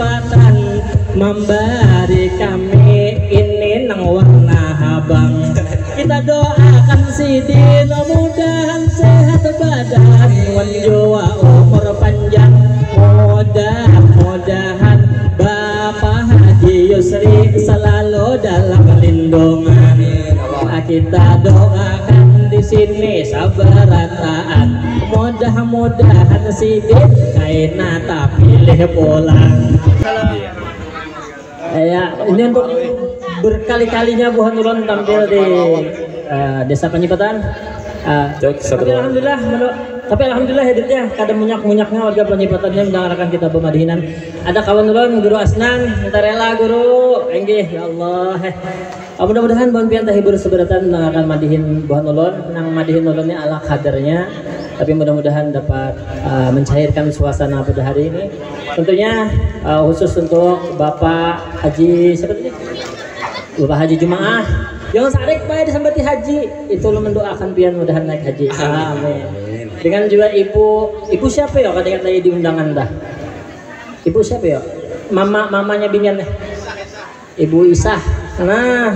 kesempatan memberi kami ini nang warna habang. Kita doakan Sidin mudahan sehat badan wan jiwa umur panjang, mudah-mudahan Bapak Haji Yusri selalu dalam lindungan. Kita doakan di sini sabar taat, mudah-mudahan Sidin kaina tak pilih pulang. Ya, ini untuk berkali-kalinya Bu Nurun tampil di Desa Panjipatan. Tapi alhamdulillah hadirnya kadang munyak-munyaknya warga Panjipatannya mendengarkan kita pemadihinan. Ada kawan Nurun, Guru Asnan, minta rela Guru, enggih ya Allah. Mudah-mudahan Bon Pian tahibur seberatan mendengarkan madihin Bu Nurun, nang madihin Nurunnya ala kadarnya. Tapi mudah-mudahan dapat mencairkan suasana pada hari ini. Tentunya khusus untuk Bapak Haji seperti ini. Bapak Haji Jumaah, jangan sarek baik disambati haji. Itu lo mendoakan pian mudahan naik haji. Amin. Dengan juga ibu siapa ya kadang tadi di undangan dah. Ibu siapa ya? Mamanya binian deh. Ibu Isah. Nah,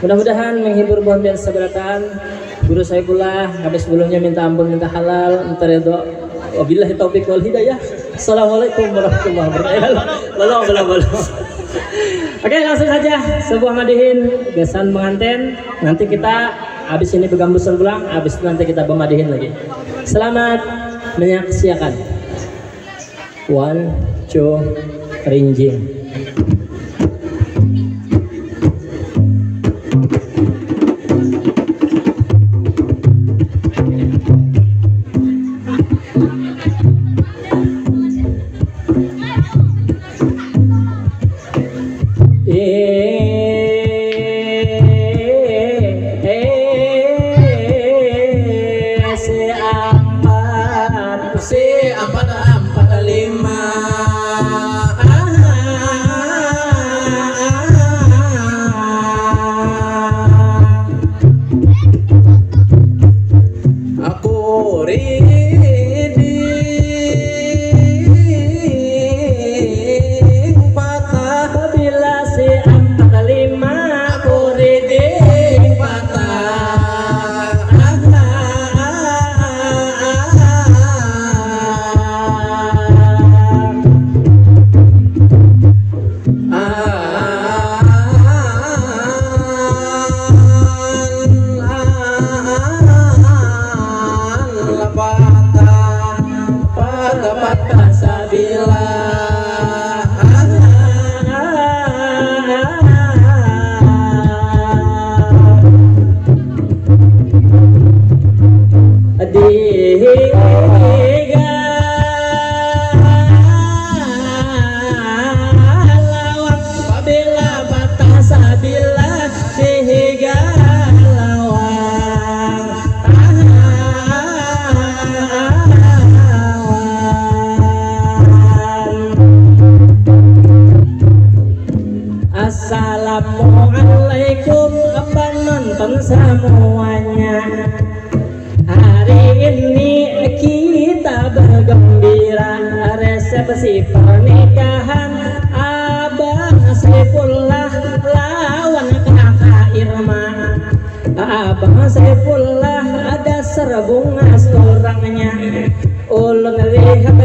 mudah-mudahan menghibur buah pian seberatan. Guru saya pula habis sebelumnya minta ampun, minta halal, minta ridho. Wabillahi taufik wal hidayah. Assalamualaikum warahmatullahi wabarakatuh. Oke, langsung saja sebuah madihin besan pengantin. Nanti kita habis ini begambusan pulang, habis itu nanti kita pemadihin lagi. Selamat menyaksikan. 1, 2, rinjing. Assalamualaikum penonton semuanya. Hari ini kita bergembira resepsi pernikahan Abang Saifullah lawan kakak Irma. Abang Saifullah ada serbunga orangnya. Ulun lihat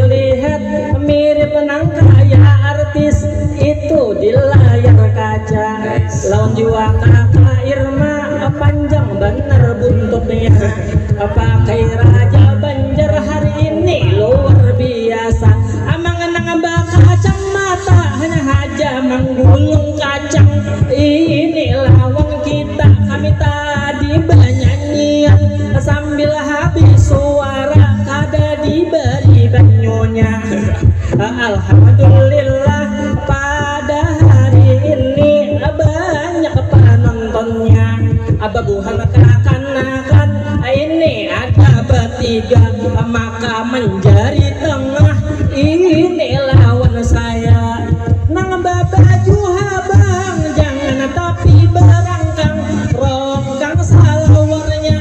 mirip nang kaya artis itu di layar kaca. Lawan jua kakak Irma panjang bener buntutnya. Pakai raja Banjar hari ini luar biasa. Amang nang baka kacamata hanya haja menggulung kacang. Ini lawan kita kami tadi bernyanyian sambil habis suara kada diberi banyunya. Alhamdulillah pada hari ini banyak penontonnya. Ababuhan kekanak-kanak ini ada bertiga, maka menjadi tengah ini lawan saya. Nang baju habang jangan tapi berangkang rongkang salawarnya.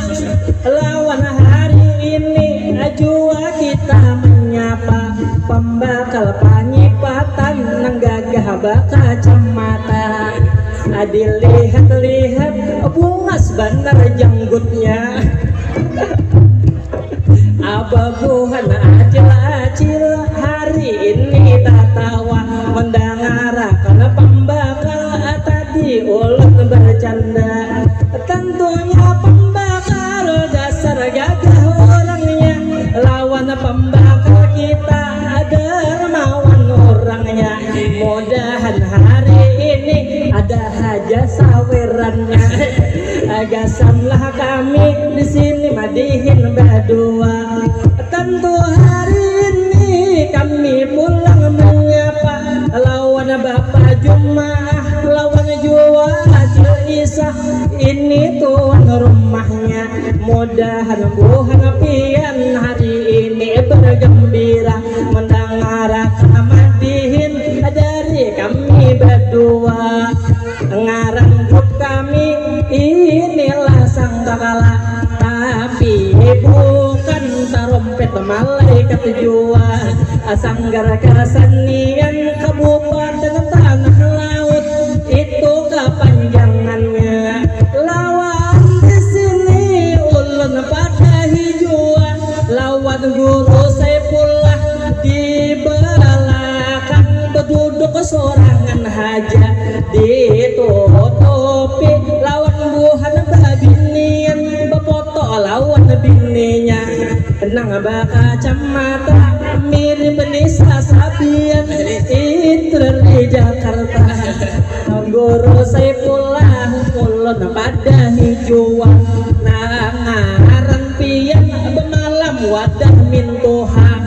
Lawan hari ini jua kita menyapa pembakal Panjipatan nang Dilihat-lihat bungas bener janggutnya. Ababuhan acil-acil hari ini tatawa mendengarkan pembakal tadi ulun bercanda. Tentunya pembakal dasar gagah orangnya, lawan pembakal kita dermawan orangnya. Mudahan hari ini ada haja sawerannya. Agasanlah kami di sini madihin berdua. Tentu hari ini kami pulang menyapa lawan Bapak Jumaah, lawan Jua Haji Isa. Ini tuan rumahnya. Mudahan buhan pian hari ini bergembira mendengarkan madihin dari kami berdua. Ngarang grup kami inilah sangkakala, tapi bukan tarompet malaikat jua. Sanggar kesenian Kabupaten Tanah Laut itu kepanjangannya. Lawan di sini ulun pada hijauan, lawan Guru Saifullah di belakang berduduk sorangan haja ditutupi lawan buhan babinian bepoto lawan bininya. Nang baka kacamata mirip Nisa Sabian itu dari Jakarta. Guru Saifullah ulun pada hijauan, nangaran pian bemalam wadah mintuha.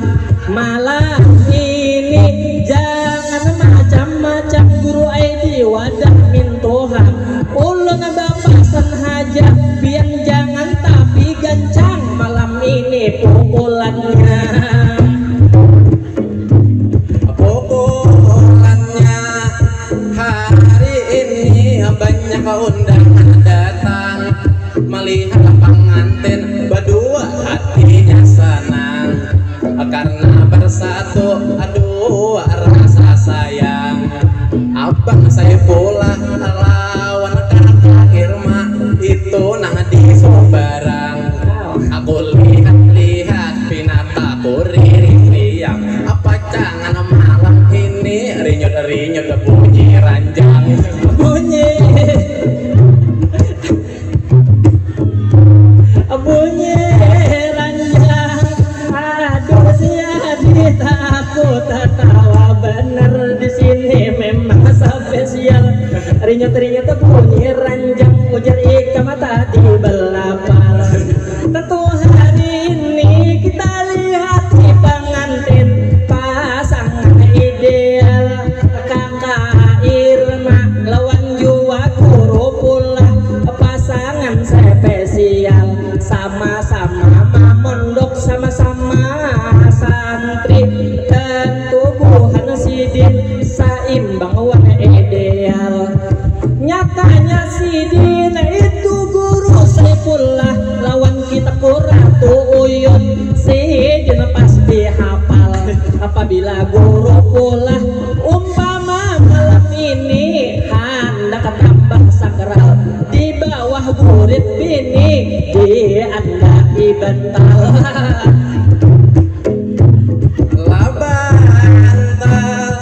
Malam ini jangan macam-macam Guru Aidi wadah mintuha. Ulun bapasan haja pian jangan tapi gancang malam ini pukulannya. Pukulannya hari ini banyak undangan datang, melihat pengantin berdua hatinya senang karena bersatu aduh rasa sayang. Abang Saifullah lawan kakak Irma itu nang di Sumbarang. Aku lihat-lihat pinataku riang, apa jangan malam ini rinyut-rinyut bunyi ranjang. Bunyi ranjang, aduh si Adit aku tertawa bener di sini memang spesial. Rinyut-rinyut bunyi ranjang, ujar ikan mata di belapar. Tentu hari ini kita lihat di pengantin pasangan ideal kakak Irma lawan Jua Guru pula pasangan spesial. Sama-sama mondok, sama-sama santri, ketubuhan sidin saimbang warna ideal. Nyatanya sidin itu Guru Saifullah lawan kitab Ratu Uyun. Sidin pasti hafal apabila Guru pula umpama malam ini hendak tambah sakral di bawah gurit bini di anda ibantal. Labantal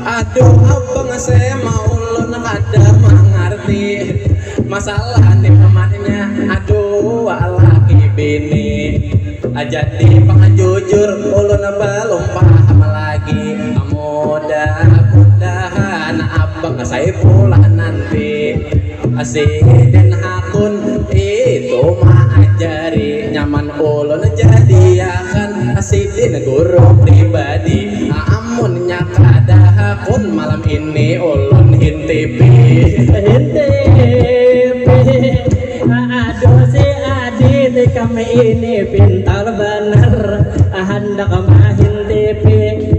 aduh abang saya mau ulun kada mengerti masalah di temannya aduh laki bini. Jadi pengajujur ulun belum paham lagi. Mudah-mudahan abang Saifullah nanti asidin hakun itu mengajari nyaman ulun jadi akan asidin guru pribadi. Amunnya kada hakun malam ini ulun hintipi. Aduh si Adit kami ini pintar bener, hendak mahin TV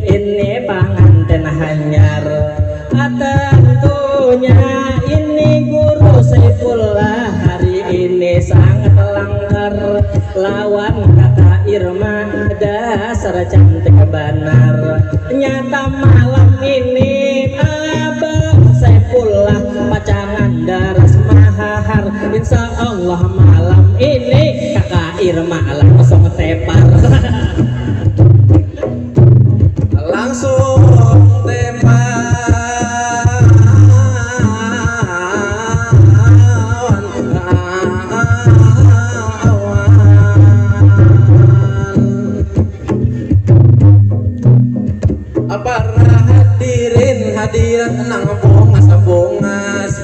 ini pengantin hanyar. Tentunya ini Guru Saifullah hari ini sangat langgar lawan kata Irma dasar cantik benar. Nyata malam ini Abang Saifullah jangan deras mahar. Insya Allah malam ini kakak Irma langsung tepar. Langsung tepar. Para hadirin hadirat nang bongas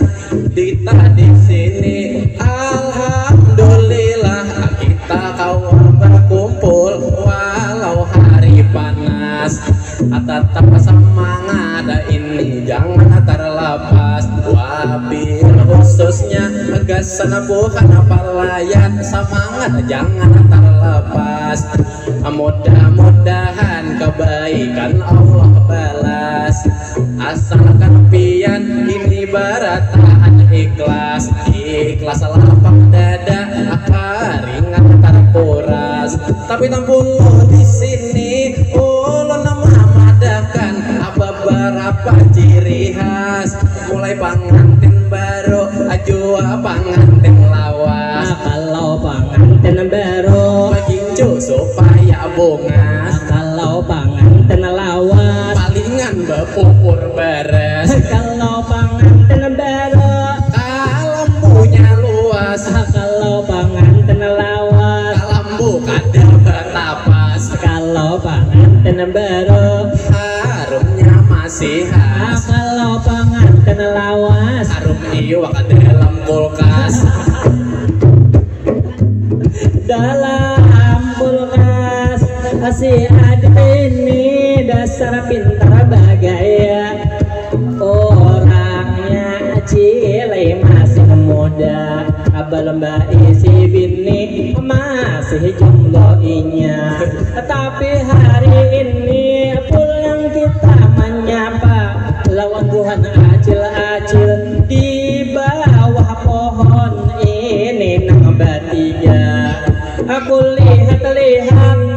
dita di sini. Alhamdulillah kita kawan berkumpul walau hari panas. Tetap semangat ini jangan terlepas. Wabil khususnya gasan bukan pelayan semangat jangan terlepas. Mudah-mudahan kebaikan Allah balas. Asalkan pian ini barataan ikhlas. Ikhlas lapang dada ringan terkuras. Tapi tampun lo di sini ulun memadahkan beberapa ciri khas. Mulai pengantin baru ajua pengantin lawas. Kalau pengantin baru Magincu supaya bongas. kalau pengantin lawas Palingan bepupur beres. kalau pengantin baru Kalambunya luas. kalau pengantin lawas Kalambu kada batapas. kalau pengantin baru Harumnya masih khas. kalau pengantin lawas Harum iwak dalam kulkas. dalam kulkas si adik ini dasar pintar bagaya. Orangnya cile masih muda. Belum isi bini masih jomblo inya. Tapi hari ini pulang kita menyapa lawan Tuhan acil-acil di bawah pohon ini nang bertiga. Aku lihat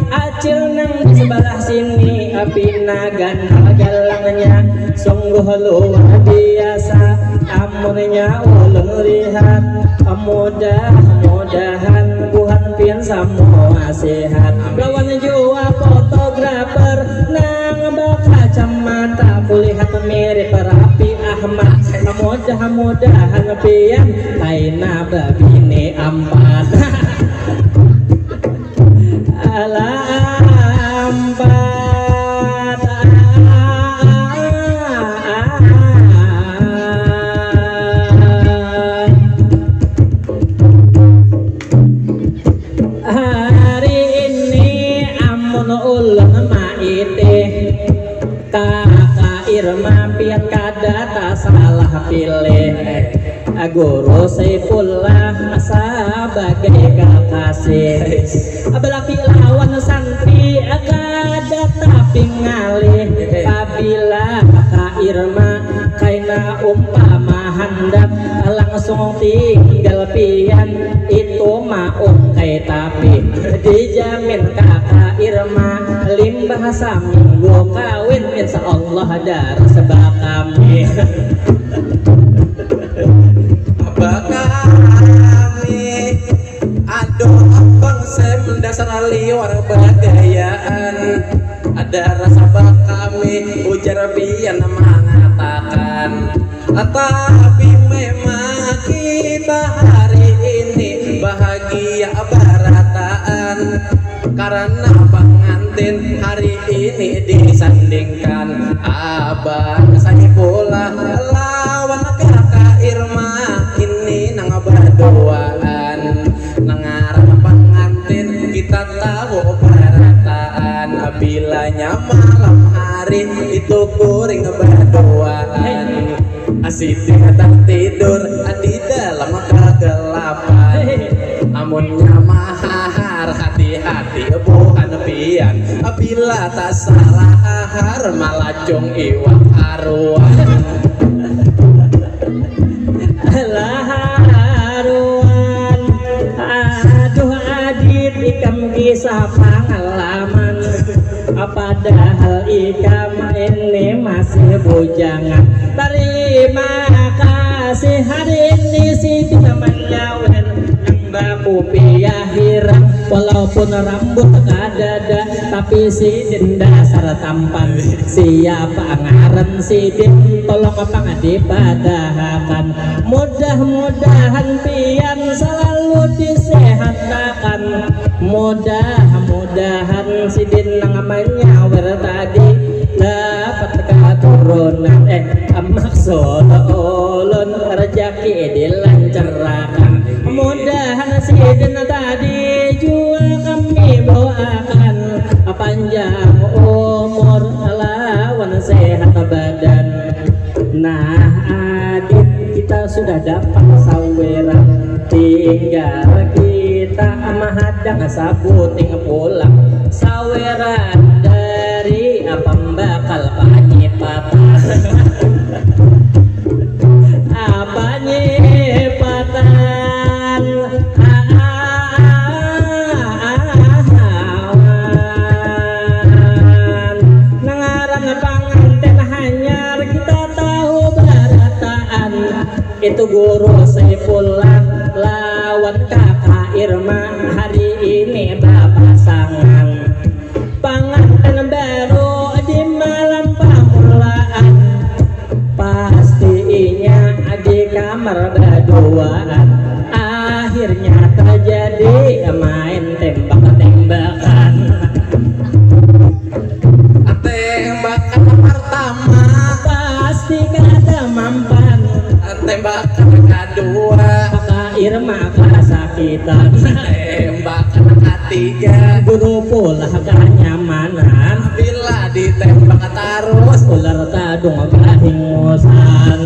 acil nang di sebelah sini. Pina ganda galangnya sungguh luar biasa. Amurnya ulun lihat mudah-mudahan Tuhan pian semua sehat. Lawan jua fotografer nang berkacamata kulihat mirip Raffi Ahmad. Mudah-mudahan pian aina babine ampat. Alampat hari ini amun ulun maite kakak Irma pian kada tak salah pilih. Guru Saifullah sebagai kekasih. Belaki lawan santri kada tapi ngalih. Apabila kakak Irma kaina umpama handap langsung tinggal pian itu maung kai tapi dijamin kakak Irma limbah saminggu kawin insya Allah dar sebab kami. Kami aduh abang sem dasar liwar bagayaan. Ada rasa kami ujar pian mengatakan. Tapi memang kita hari ini bahagia barataan. Karena pengantin hari ini disandingkan abang Saifullah lawan kakak Irma. Ini nang berduaan nangarang pengantin kita tahu barataan. Bilanya malam hari itu kuring berduaan. Asik tidur di dalam kegelapan. Amunnya mahar hati-hati bukan pian. Bila tak salah har malacung iwak haruan. Haruan aduh adit ikam kisah pengalaman. Padahal ikam ini masih bujangan. Terima kasih hari ini si namanya wen yang baku piyahirang walaupun rambut kadada tapi si din dasar tampan siapa ngaran si din tolong apa dipadahakan mudah-mudahan pian selalu disehatkan mudah-mudahan si din namanya wer tadi dapat keturunan maksud ulun rezeki dilancarkan mudahan si din tadi juga kami doakan panjang umur lawan sehat badan. Nah adit kita sudah dapat saweran tinggal kita mahadang sabuting pulang saweran dari pembakal panyipatan panyipatan nangaran panganten hanyar kita tahu barataan itu guru Saifullah lawan kakak Irma hari ini berpasangan panganten baru di malam pamulaan pastinya di kamar berduaan akhirnya terjadi main tembak-tembakan tembakan pertama pasti kada mampan tembakan kedua kakak Irma kesakitan tembakan ketiga guru pula kenyamanan bila ditembak terus ular tadung bahingusan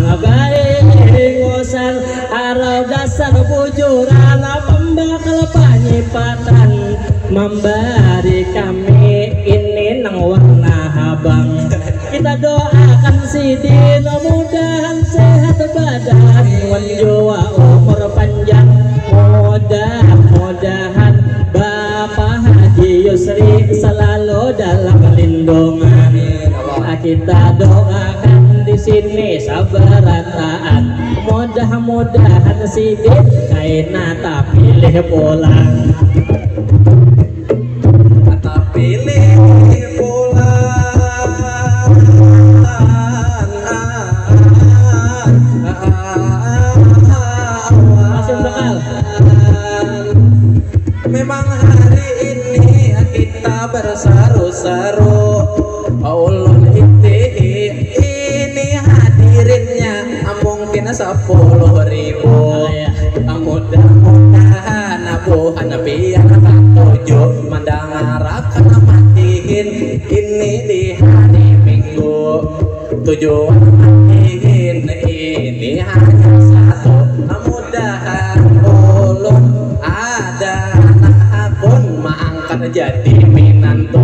arau dasar bujuran pembakal panyipatan memberi kami ini nang warna habang kita doakan si Dino mudahan sehat badan wanjua umur panjang mudah-mudahan Bapak Haji Yusri selalu dalam lindungan kita doakan di sini sabarataan mudah-mudahan si Din kaina tak pilih pulang pilih pulang masih bakal memang hari ini kita berseru-seru ulun ini hadirinnya mungkin 10.000 mudah-mudahan abuhan biar tujuh mendangarakan matiin ini di hari Minggu tujuan matiin ini hanya satu mudahan ulun ada anak pun maangkat jadi minantu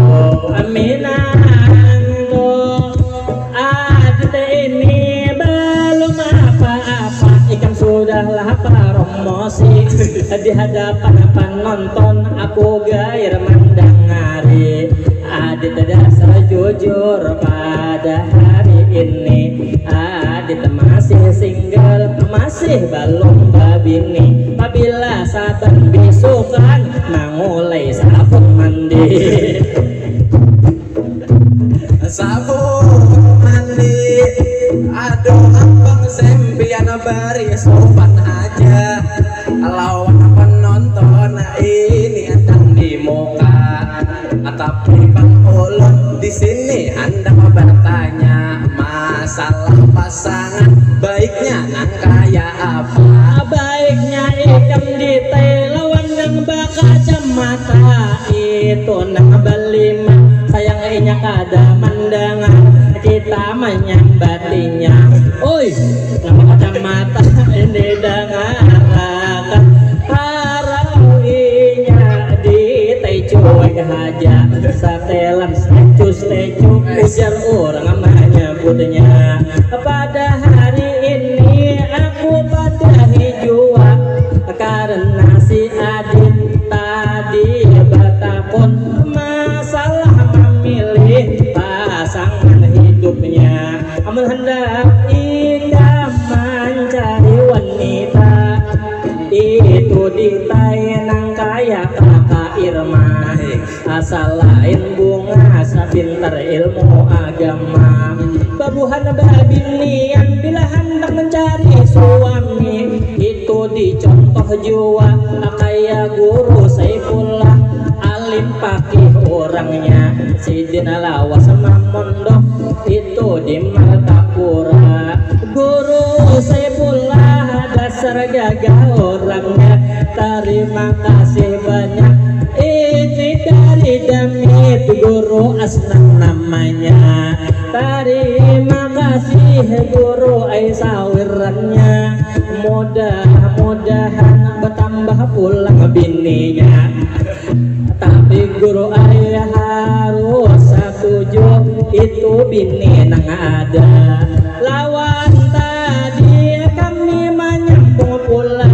adit ini belum apa-apa ikan sudahlah promosi di hadapan penonton aku gair mendengari adit dasar jujur pada hari ini adit masih single masih belum babini apabila saban bisukan mangulai sabun mandi sabun mandi aduh abang sempian bari sopan aja lawan penonton ini antang di muka tapi bang ulun di sini hendak bertanya masalah pasangan baiknya nang kaya apa baiknya ikan di lawan yang bakacamata itu nang belima sayangnya kada mandangan kita menyambatinya oi nama kacamata ini dengarkan harawinya di cuek haja satelan stecu ujar orang menyebutnya pada hari ini aku pada hijua karena si Adit tadi bertakun masalah memilih pasangan hidupnya amun hendak ika mencari itu ditainang kaya kakak Irma asal lain bunga sapintar ilmu agama babuhan babinian bila hendak mencari suami itu dicontoh jua kaya guru Saifullah alim pakih orangnya sidin lawas mamondok itu di Martapura guru Saifullah dasar gagah orangnya terima kasih banyak ini dari Damit guru Asnan namanya terima kasih guru Aisawirannya mudah-mudahan bertambah pulang bininya tapi guru ayah harus setuju itu bini nang ada lawan tadi kami menyambung pula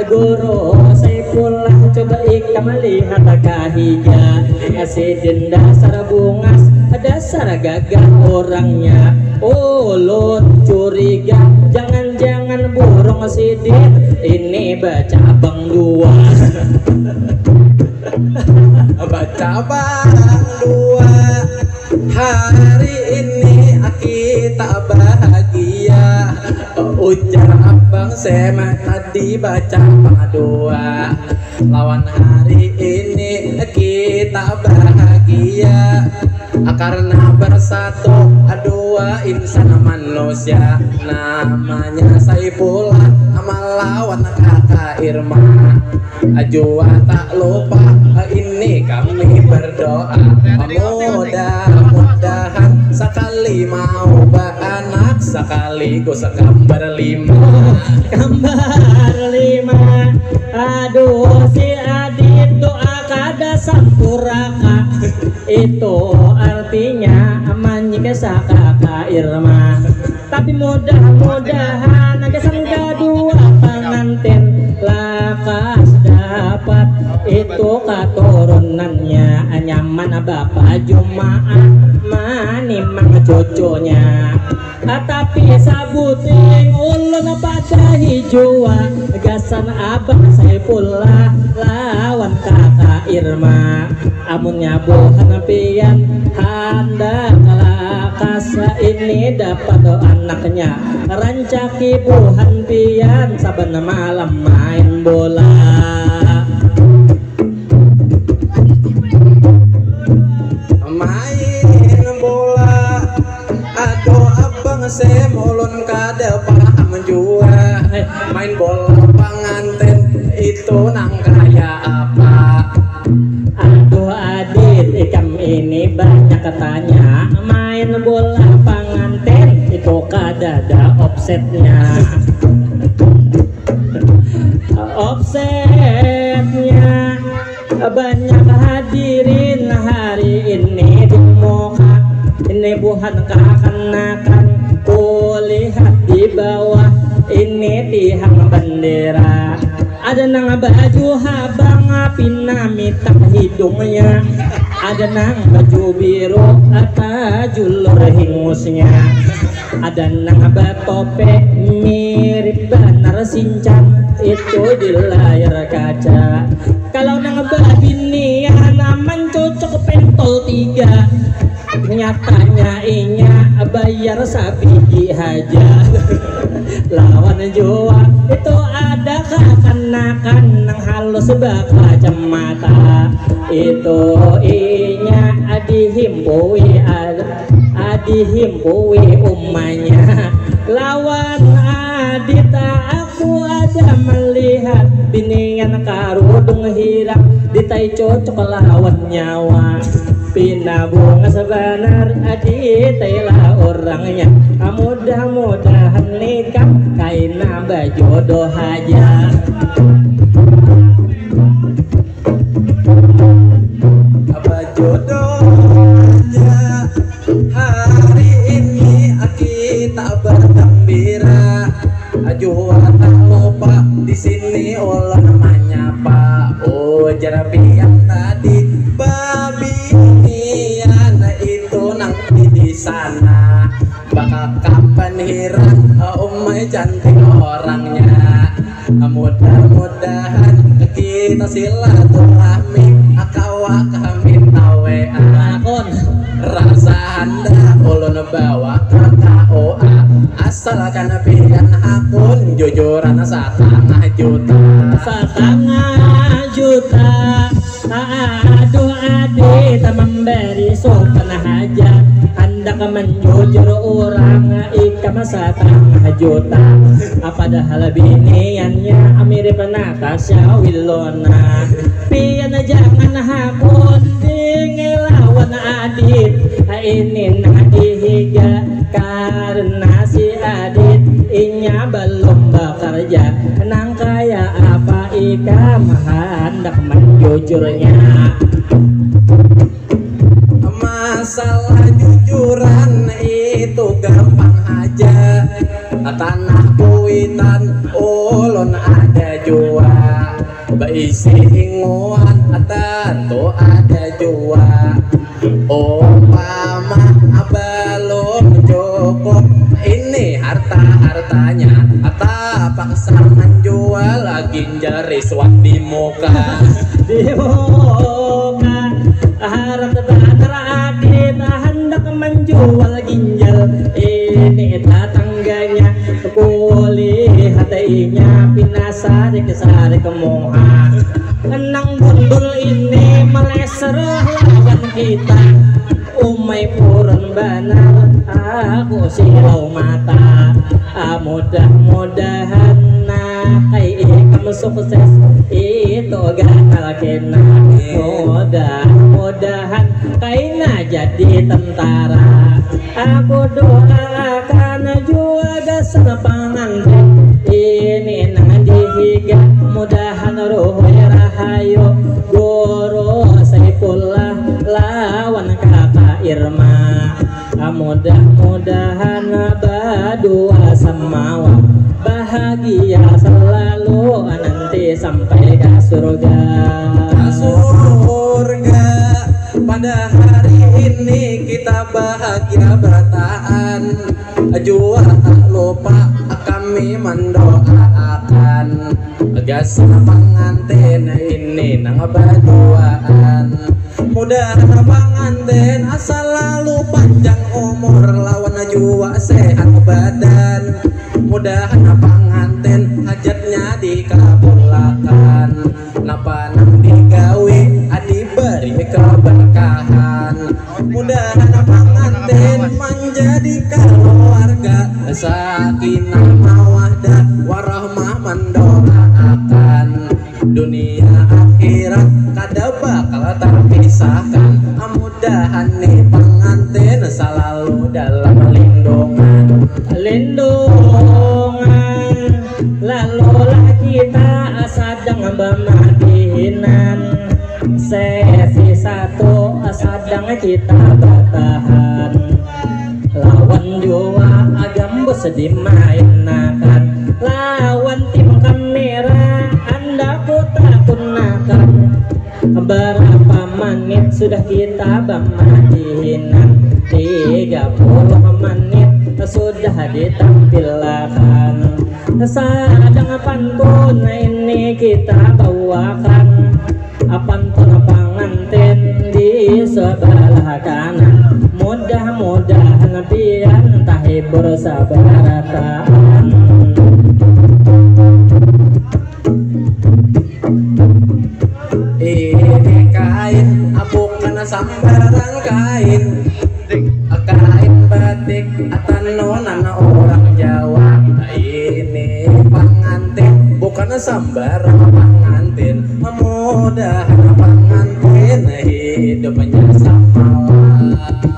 guru Saifullah coba ikam melihat kahija asidin dasar bungas dasar gagah orangnya ulun curiga jangan-jangan burung sidin ini baca bang dua baca bang dua hari ini kita bahagia ujar abang Sema tadi baca bang dua lawan hari ini kita bahagia karena bersatu dua insan manusia namanya Saifullah melawan kakak Irma jua tak lupa ini kami berdoa mudah-mudahan sekali mau beranak sekaligus gambar lima aduh si Adit doa kada sampuraka itu artinya aman jika kakak Irma tapi mudah-mudahan kesan kedua pengantin lakas dapat itu keturunannya nyaman bapak Jumaah manimang cucunya tapi sabuting ulun pada hijua gasan abang Saifullah lawan kakak Irma amunnya buhan pian hendak lakas ini dapat anaknya rancaki buhan pian saben malam main bola aduh abang semulun kada paham jua main bola pengantin itu nang kaya apa aduh Adit ikam ini banyak katanya main bola pengantin itu kada ada offsetnya banyak hadirin hari ini di muka ini buhan kekanakan kulihat di bawah ini tiang bendera ada nang baju habang pinamitak hidungnya ada nang baju biru atau julur hingusnya ada nang batope mirip banar sincang itu di layar kaca kalau nang babinian aman cocok pentol 3 nyatanya inya bayar sabiji haja lawan jua itu ada kekanakan nang halus baka cemata itu inya dihimpui umanya lawan Adita aku ada melihat biningan karudung hirang ditai cocok lawan nyawa pinabunga sebenar aditailah orangnya mudah-mudahan nikah kaina bajodoh aja bajodoh aja hari ini kita bergembira jua tak lupa di sini olah namanya Pak ujar biang tadi babi itu nanti di sana bakal kapan hilang umai cantik orangnya mudah-mudahan kita silaturahmi akawa kami tawean lakon rasa handa ulun bawa ke KOA asalkan pian hakun jujuran 1,5 juta 1,5 juta. Aduh ade memberi sopan hajat hendak menjujur orang ikam 1,5 juta. Padahal biniannya mirip Natasha Wilona. Pian jangan hakun ngelawan adit ini nadihiga karena si adit inya belum bekerja nang kaya apa ikam hendak menjujurnya. Masalah jujuran itu gampang aja tanah kuitan ulun ada jua beisi inguan tentu ada jua umpama belum cukup ini harta-hartanya paksa menjual ginjal riswat di muka harap benar adit hendak menjual ginjal ini tetangganya kuli hatinya pinasari kesari kemoha enang bundul ini meleser lawan kita umay purun banar aku silau mata mudah-mudahan kai kamu sukses itu gagal kena mudah-mudahan kaina jadi tentara aku doakan juga sepanganten ini nang dihiga mudahan roh rahayu guru Saifullah lawan kakak Irma mudah-mudahan berdua semawa bahagia selalu nanti sampai ke surga. Pada hari ini kita bahagia bertahan jua tak lupa kami mendoakan gas pengantin ini nang berduaan mudah pengantin asal lalu panjang umur lawan jua sehat badan mudah pengantin hajatnya dikabulkan napa nang digawe diberi keberkahan mudah pengantin menjadi keluarga sakinah mawaddah warahmah mendoakan dunia akhirat kada bakal terpisahkan mudahan nih pengantin selalu dalam lindungan lalulah kita sedang bermadinan sesi 1 sedang kita bertahan lawan jua agambus dimainkan lawan tim kamera anda putar gunakan berapa menit sudah kita bermadinan 30 menit sudah ditampilkan sedang pantun ini kita bawakan pantun pengantin di sebelah kanan mudah-mudahan pian tahibur sabarataan ini kain bukan sambaran kain kain batik atanonan orang Jawa ini pengantin bukan sambaran pengantin mudahan pengantin hidupnya samawa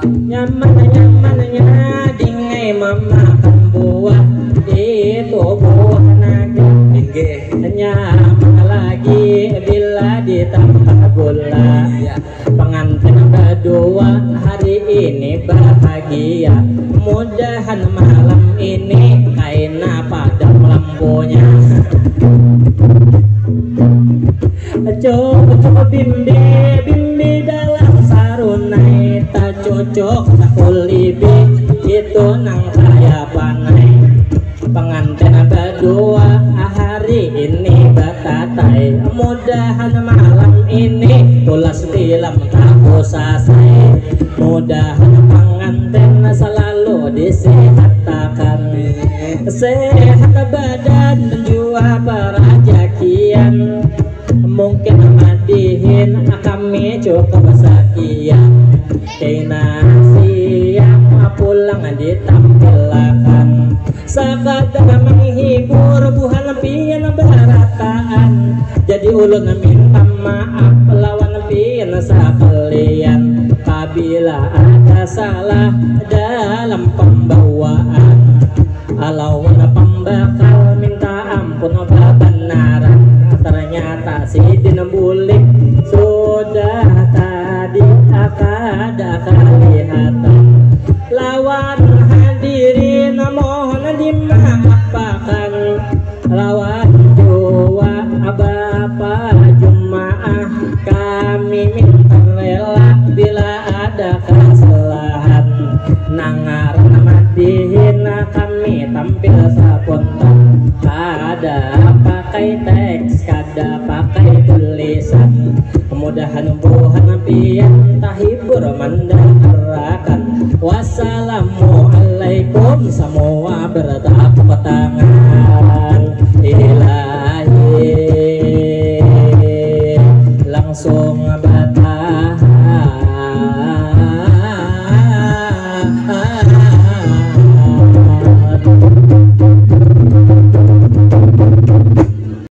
nyaman-nyamannya dingai memakan buah itu buah naga nyaman lagi bila ditambah gula pengantin berdua hari ini bahagia mudahan malam ini kaina padam lampunya cocok bimbi dalam sarunai tak cocok tak kulibi itu nang kaya panai pengantin berdua hari ini santai, mudahan malam ini ulas film tak usai. Mudahan pengantin selalu disehatkan, sehat badan dan juga perajakian. Mungkin madihin kami cukup sekian, kena siang pulang ditampilkan, sekadar menghibur buhan pian berataan. Jadi ulun minta maaf lawan pian sekalian, apabila ada salah dalam pembawaan. Lawan pembakal minta ampun kebenaran, ternyata sidin bulik sudah tadi ada kelihatan. Lawan hadirin mohon dimaafkan, lawan dua Bapak Jumaah kami minta rela bila ada kesalahan. Nangar madihin kami tampil spontan, kada pakai teks, kada pakai tulisan. Mudahan buhan pian tahibur mendaharakan. Wassalamualaikum, semua bertepuk tangan.